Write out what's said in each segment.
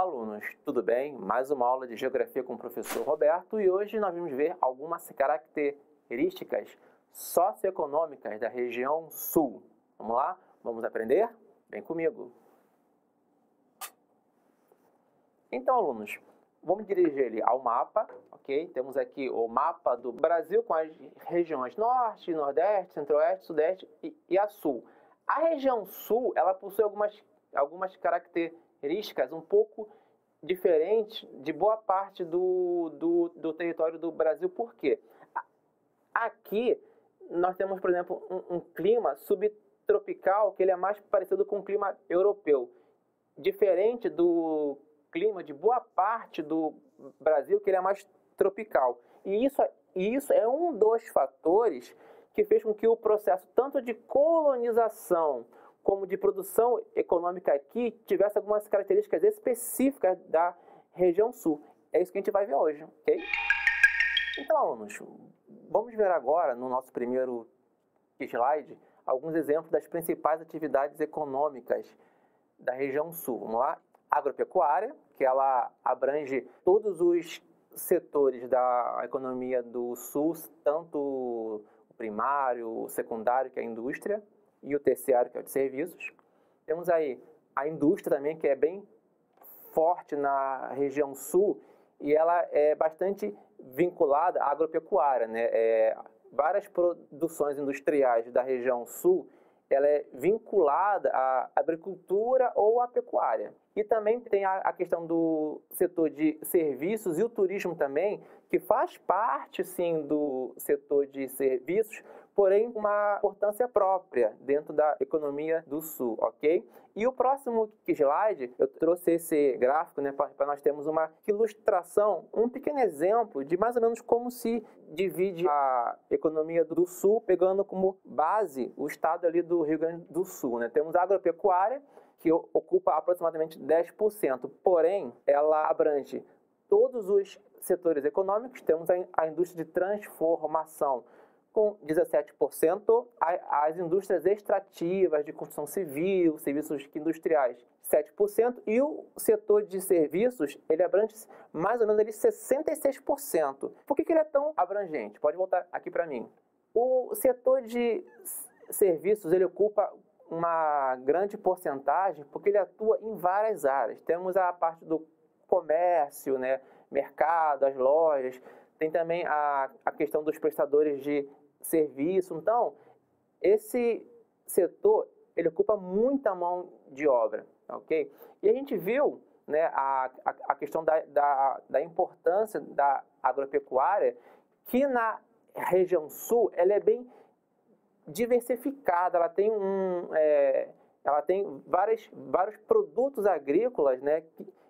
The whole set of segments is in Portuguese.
Olá, alunos, tudo bem? Mais uma aula de Geografia com o professor Roberto e hoje nós vamos ver algumas características socioeconômicas da região sul. Vamos lá? Vamos aprender? Vem comigo! Então, alunos, vamos dirigir ele ao mapa, ok? Temos aqui o mapa do Brasil com as regiões Norte, Nordeste, Centro-Oeste, Sudeste e a Sul. A região Sul, ela possui algumas características um pouco diferentes de boa parte do território do Brasil. Por quê? Aqui nós temos, por exemplo, um clima subtropical que ele é mais parecido com o clima europeu, diferente do clima de boa parte do Brasil, que ele é mais tropical. E isso é um dos fatores que fez com que o processo tanto de colonização como de produção econômica aqui tivesse algumas características específicas da região sul. É isso que a gente vai ver hoje, ok? Então, alunos, vamos ver agora, no nosso primeiro slide, alguns exemplos das principais atividades econômicas da região sul. Vamos lá? Agropecuária, que ela abrange todos os setores da economia do sul, tanto o primário, o secundário, que é a indústria, e o terciário, que é o de serviços. Temos aí a indústria também, que é bem forte na região sul, e ela é bastante vinculada à agropecuária, né? Várias produções industriais da região sul, ela é vinculada à agricultura ou à pecuária. E também tem a questão do setor de serviços e o turismo também, que faz parte, sim, do setor de serviços, porém uma importância própria dentro da economia do sul, ok? E o próximo slide, eu trouxe esse gráfico, né, para nós termos uma ilustração, um pequeno exemplo de mais ou menos como se divide a economia do sul, pegando como base o estado ali do Rio Grande do Sul, né? Temos a agropecuária, que ocupa aproximadamente 10%, porém, ela abrange todos os setores econômicos. Temos a indústria de transformação, com 17%, as indústrias extrativas de construção civil, serviços industriais, 7%, e o setor de serviços, ele abrange mais ou menos ali 66%. Por que ele é tão abrangente? Pode voltar aqui para mim. O setor de serviços, ele ocupa uma grande porcentagem porque ele atua em várias áreas. Temos a parte do comércio, né, mercado, as lojas, tem também a questão dos prestadores de serviço. Então, esse setor, ele ocupa muita mão de obra, ok? E a gente viu, né, a questão da importância da agropecuária, que na região sul, ela é bem diversificada, ela tem vários produtos agrícolas, né,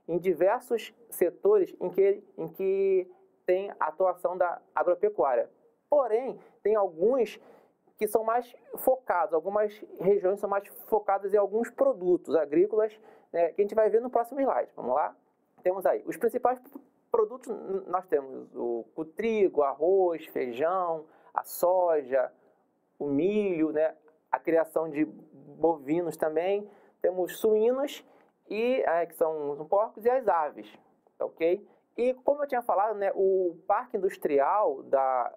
em diversos setores em que tem a atuação da agropecuária. Porém, tem alguns que são mais focados, algumas regiões são mais focadas em alguns produtos agrícolas, né, que a gente vai ver no próximo slide. Vamos lá? Temos aí os principais produtos. Nós temos o trigo, arroz, feijão, a soja, o milho, né, a criação de bovinos também. Temos suínos, que são os porcos, e as aves, ok? E como eu tinha falado, né, o parque industrial da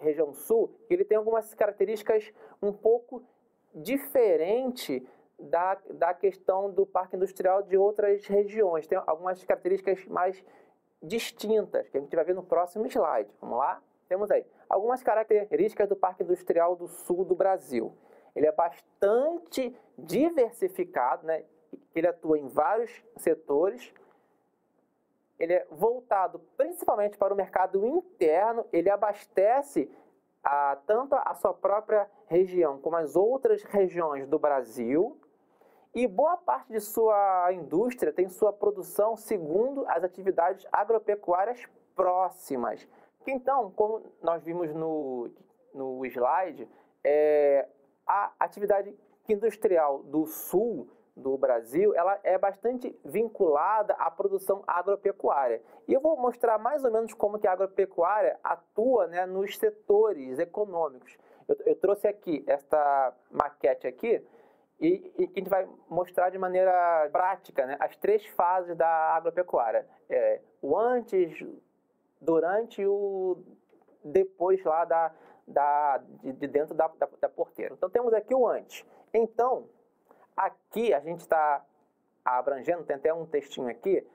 região sul, ele tem algumas características um pouco diferentes da questão do parque industrial de outras regiões. Tem algumas características mais distintas, que a gente vai ver no próximo slide. Vamos lá? Temos aí algumas características do parque industrial do sul do Brasil. Ele é bastante diversificado, né? Ele atua em vários setores. Ele é voltado principalmente para o mercado interno. Ele abastece tanto a sua própria região como as outras regiões do Brasil. E boa parte de sua indústria tem sua produção segundo as atividades agropecuárias próximas. Então, como nós vimos no slide, a atividade industrial do sul do Brasil, ela é bastante vinculada à produção agropecuária. E eu vou mostrar mais ou menos como que a agropecuária atua, né, nos setores econômicos. Eu trouxe aqui esta maquete aqui, e que a gente vai mostrar de maneira prática, né, as 3 fases da agropecuária. O antes, durante e o depois lá de dentro da porteira. Então temos aqui o antes. Então, aqui a gente está abrangendo, tem até um textinho aqui,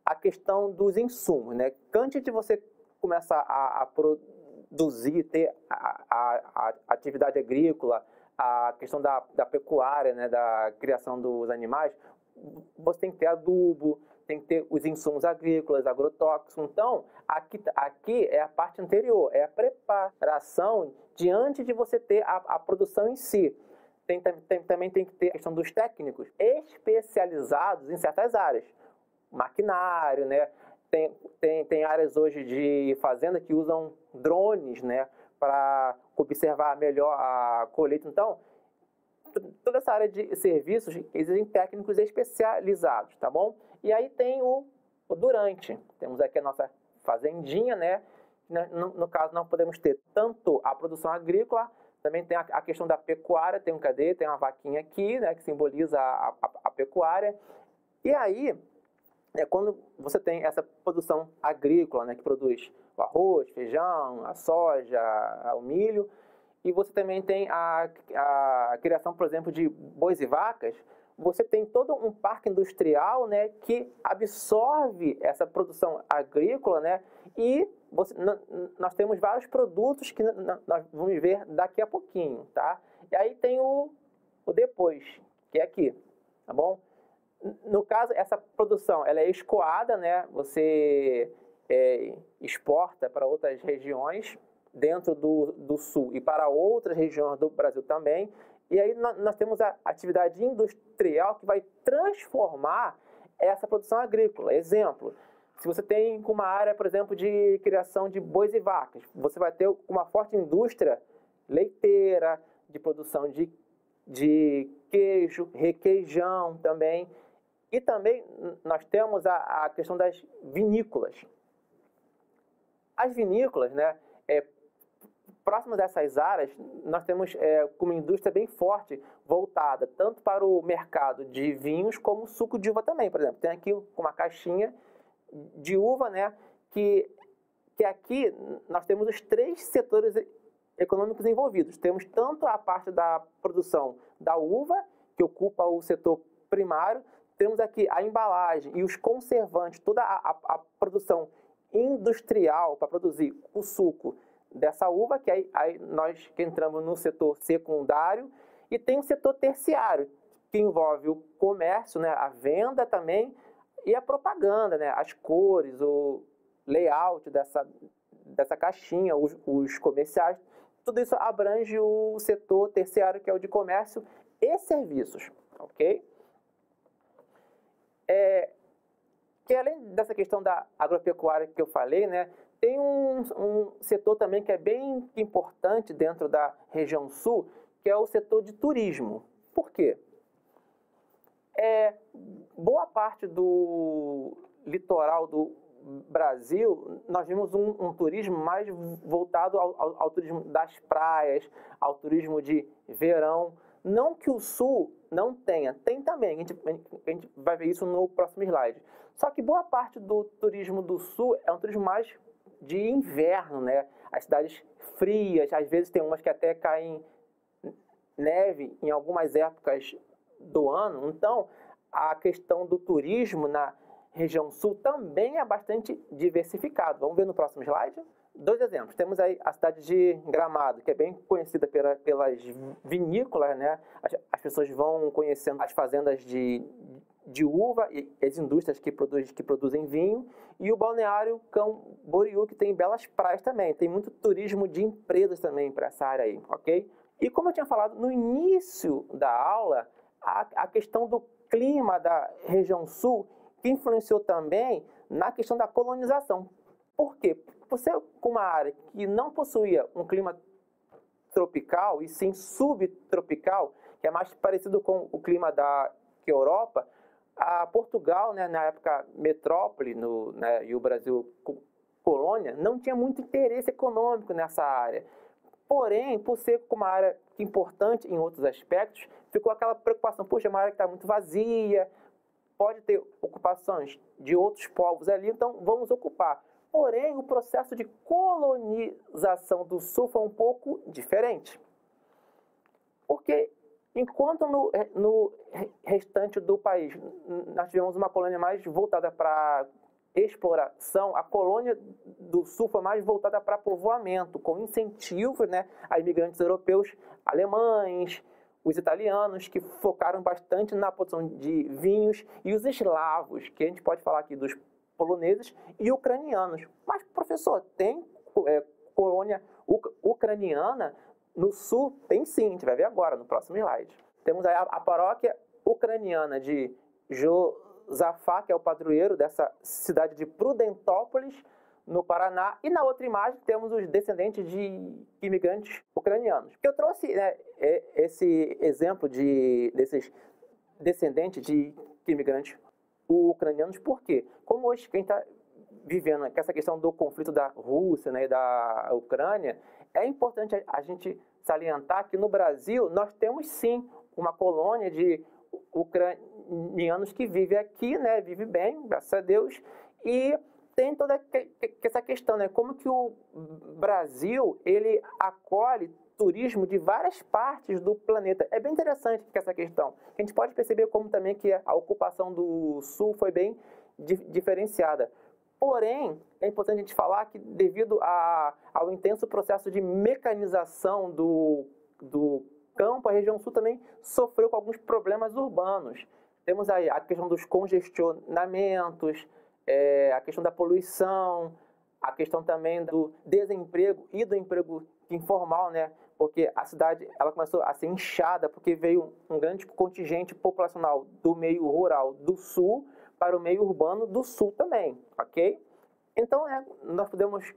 a questão dos insumos, né? Antes de você começar a produzir, ter a atividade agrícola, a questão da pecuária, né, da criação dos animais, você tem que ter adubo, tem que ter os insumos agrícolas, agrotóxicos. Então, aqui é a parte anterior, é a preparação diante de você ter a produção em si. Também tem que ter a questão dos técnicos especializados em certas áreas. Maquinário, né? Tem áreas hoje de fazenda que usam drones, né, para observar melhor a colheita. Então, toda essa área de serviços exigem técnicos especializados, tá bom? E aí tem o durante. Temos aqui a nossa fazendinha, né? No caso, nós podemos ter tanto a produção agrícola, também tem a questão da pecuária, tem uma vaquinha aqui, né, que simboliza a pecuária. E aí, quando você tem essa produção agrícola, né, que produz o arroz, feijão, a soja, o milho, e você também tem a criação, por exemplo, de bois e vacas, você tem todo um parque industrial, né, que absorve essa produção agrícola, né, e nós temos vários produtos que nós vamos ver daqui a pouquinho, tá? E aí tem o depois, que é aqui, tá bom? No caso, essa produção ela é escoada, né? Você exporta para outras regiões dentro do sul e para outras regiões do Brasil também. E aí nós temos a atividade industrial que vai transformar essa produção agrícola. Exemplo, se você tem uma área, por exemplo, de criação de bois e vacas, você vai ter uma forte indústria leiteira, de produção de queijo, requeijão também. E também nós temos a questão das vinícolas. As vinícolas, né, próximas dessas áreas, nós temos uma indústria bem forte, voltada tanto para o mercado de vinhos como suco de uva também. Por exemplo, tem aqui uma caixinha de uva, né, que aqui nós temos os 3 setores econômicos envolvidos. Temos tanto a parte da produção da uva, que ocupa o setor primário, temos aqui a embalagem e os conservantes, toda a produção industrial para produzir o suco dessa uva, que aí nós que entramos no setor secundário, e tem o setor terciário, que envolve o comércio, né, a venda também, e a propaganda, né, as cores, o layout dessa caixinha, os comerciais, tudo isso abrange o setor terciário, que é o de comércio e serviços, ok? Que além dessa questão da agropecuária que eu falei, né, tem um setor também que é bem importante dentro da região sul, que é o setor de turismo. Por quê? Boa parte do litoral do Brasil, nós vimos um turismo mais voltado ao turismo das praias, ao turismo de verão. Não que o sul não tenha, tem também, a gente vai ver isso no próximo slide. Só que boa parte do turismo do sul é um turismo mais de inverno, né? As cidades frias, às vezes tem umas que até caem neve em algumas épocas do ano. Então, a questão do turismo na região sul também é bastante diversificado. Vamos ver no próximo slide? 2 exemplos. Temos aí a cidade de Gramado, que é bem conhecida pelas vinícolas, né? As pessoas vão conhecendo as fazendas de uva e as indústrias que produzem vinho, e o balneário Camboriú, que tem belas praias também. Tem muito turismo de empresas também para essa área aí, ok? E como eu tinha falado no início da aula, a questão do clima da região sul, que influenciou também na questão da colonização. Por quê? Por ser uma área que não possuía um clima tropical, e sim subtropical, que é mais parecido com o clima da Europa, a Portugal, né, na época metrópole, e o Brasil colônia, não tinha muito interesse econômico nessa área. Porém, por ser uma área importante em outros aspectos, ficou aquela preocupação, puxa, é uma área que está muito vazia, pode ter ocupações de outros povos ali, então vamos ocupar. Porém, o processo de colonização do Sul foi um pouco diferente. Porque enquanto no restante do país nós tivemos uma colônia mais voltada para exploração, a colônia do Sul foi mais voltada para povoamento, com incentivos, né, a imigrantes europeus, alemães, os italianos, que focaram bastante na produção de vinhos, e os eslavos, que a gente pode falar aqui dos poloneses e ucranianos. Mas, professor, tem colônia ucraniana no Sul? Tem sim, a gente vai ver agora, no próximo slide. Temos aí a paróquia ucraniana de Josafá, que é o padroeiro dessa cidade de Prudentópolis, no Paraná, e na outra imagem temos os descendentes de imigrantes ucranianos. Eu trouxe, né, esse exemplo desses descendentes de imigrantes ucranianos, porque, como hoje quem está vivendo com essa questão do conflito da Rússia, né, e da Ucrânia, é importante a gente salientar que no Brasil nós temos sim uma colônia de ucranianos que vive aqui, né, vive bem, graças a Deus, e tem toda essa questão, né, como que o Brasil ele acolhe turismo de várias partes do planeta. É bem interessante essa questão. A gente pode perceber como também que a ocupação do Sul foi bem diferenciada. Porém, é importante a gente falar que devido ao intenso processo de mecanização do campo, a região Sul também sofreu com alguns problemas urbanos. Temos aí a questão dos congestionamentos, a questão da poluição, a questão também do desemprego e do emprego informal, né? Porque a cidade ela começou a ser inchada porque veio um grande contingente populacional do meio rural do Sul para o meio urbano do Sul também, ok? Então, nós podemos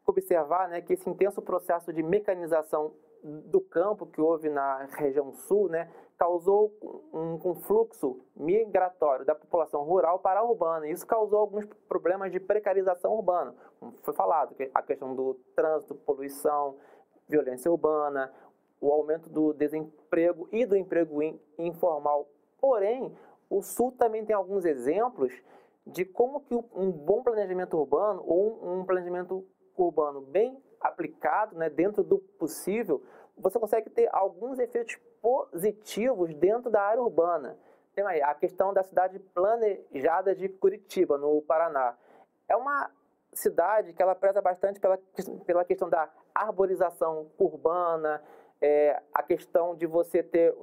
observar, né, que esse intenso processo de mecanização do campo que houve na região Sul, né, causou um fluxo migratório da população rural para a urbana. Isso causou alguns problemas de precarização urbana, como foi falado, a questão do trânsito, poluição, violência urbana, o aumento do desemprego e do emprego informal. Porém, o Sul também tem alguns exemplos de como que um bom planejamento urbano ou um planejamento urbano bem aplicado, né, dentro do possível, você consegue ter alguns efeitos positivos dentro da área urbana. Tem aí a questão da cidade planejada de Curitiba, no Paraná. É uma cidade que ela preza bastante pela questão da arborização urbana, a questão de você ter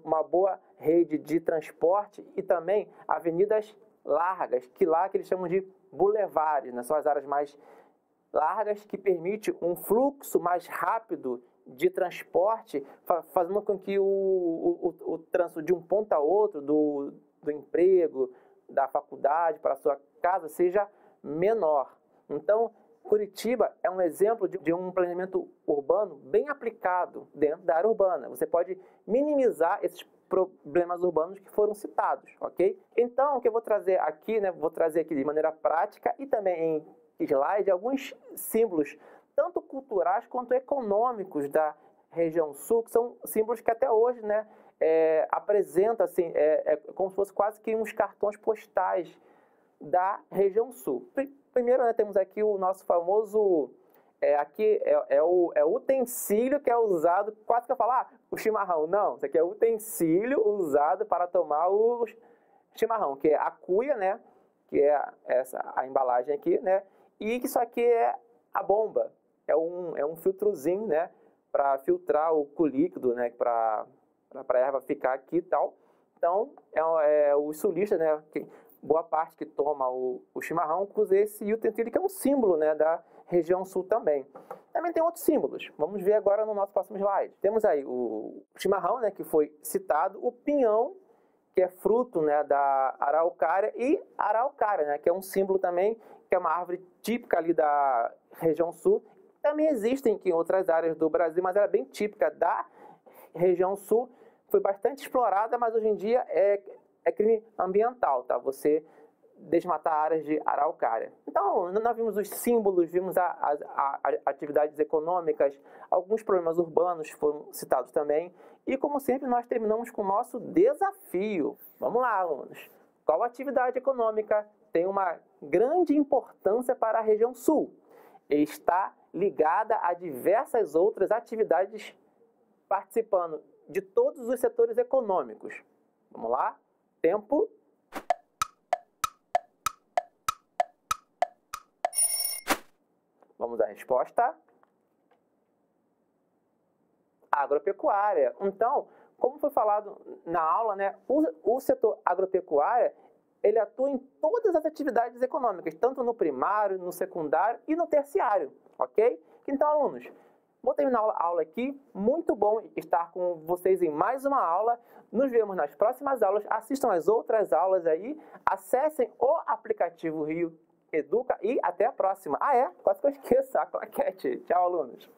uma boa rede de transporte e também avenidas largas, que eles chamam de boulevards, né? São as áreas mais largas que permite um fluxo mais rápido de transporte, fazendo com que o trânsito de um ponto a outro, do emprego, da faculdade para a sua casa, seja menor. Então, Curitiba é um exemplo de um planejamento urbano bem aplicado dentro da área urbana. Você pode minimizar esses problemas urbanos que foram citados, ok? Então, o que eu vou trazer aqui, né, vou trazer aqui de maneira prática e também em slide alguns símbolos, tanto culturais quanto econômicos da região Sul, que são símbolos que até hoje, né, apresentam assim, como se fosse quase que uns cartões postais da região Sul. Primeiro, né, temos aqui o nosso famoso, aqui o utensílio que é usado, quase que eu falar, o chimarrão. Não, isso aqui é o utensílio usado para tomar o chimarrão, que é a cuia, né, que é a embalagem aqui, né, e que isso aqui é a bomba, é um filtrozinho, né, para filtrar o líquido, né, para a erva ficar aqui e tal. Então, o sulista, né, boa parte que toma o chimarrão usa esse utensílio, que é um símbolo, né, da região Sul também. Também tem outros símbolos, vamos ver agora no nosso próximo slide. Temos aí o chimarrão, né, que foi citado, o pinhão, que é fruto, né, da araucária, e araucária, né, que é um símbolo também, que é uma árvore típica ali da região Sul. Também existem em outras áreas do Brasil, mas ela é bem típica da região Sul. Foi bastante explorada, mas hoje em dia é crime ambiental, tá? Você desmatar áreas de araucária. Então, nós vimos os símbolos, vimos as atividades econômicas, alguns problemas urbanos foram citados também. E, como sempre, nós terminamos com o nosso desafio. Vamos lá, alunos. Qual atividade econômica tem uma grande importância para a região sul? Está ligada a diversas outras atividades participando de todos os setores econômicos. Vamos lá? Tempo. Vamos à resposta. Agropecuária. Então, como foi falado na aula, né, o setor agropecuária, ele atua em todas as atividades econômicas, tanto no primário, no secundário e no terciário, ok? Então, alunos, vou terminar a aula aqui. Muito bom estar com vocês em mais uma aula. Nos vemos nas próximas aulas. Assistam as outras aulas aí. Acessem o aplicativo Rio Educa e até a próxima. Quase que eu esqueço a claquete. Tchau, alunos.